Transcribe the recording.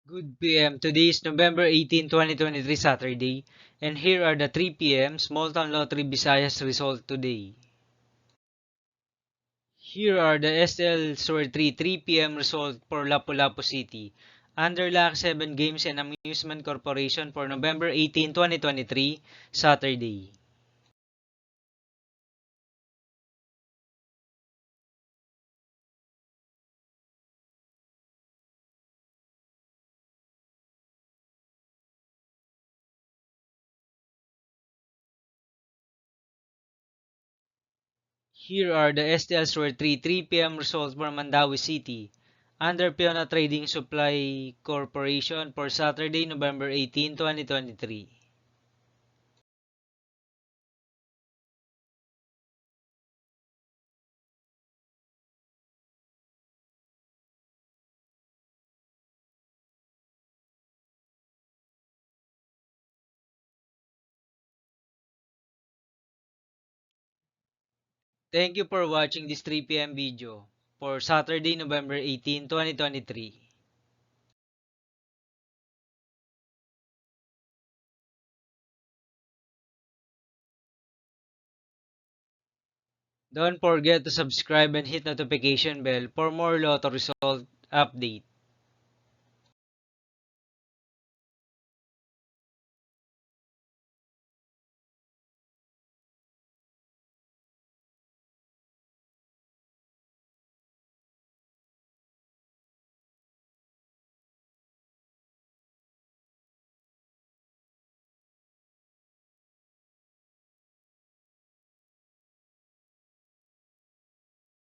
Good PM. Today is November 18, 2023, Saturday, and here are the 3 PM Small Town Lottery Visayas result today. Here are the SL Store 3 PM result for Lapu-Lapu City. Under Lac 7 Games and Amusement Corporation for November 18, 2023, Saturday. Here are the STL Store 3 PM results for Mandawi City. Under Piona Trading Supply Corporation for Saturday, November 18, 2023. Thank you for watching this 3 PM video for Saturday, November 18, 2023. Don't forget to subscribe and hit notification bell for more lotto result update.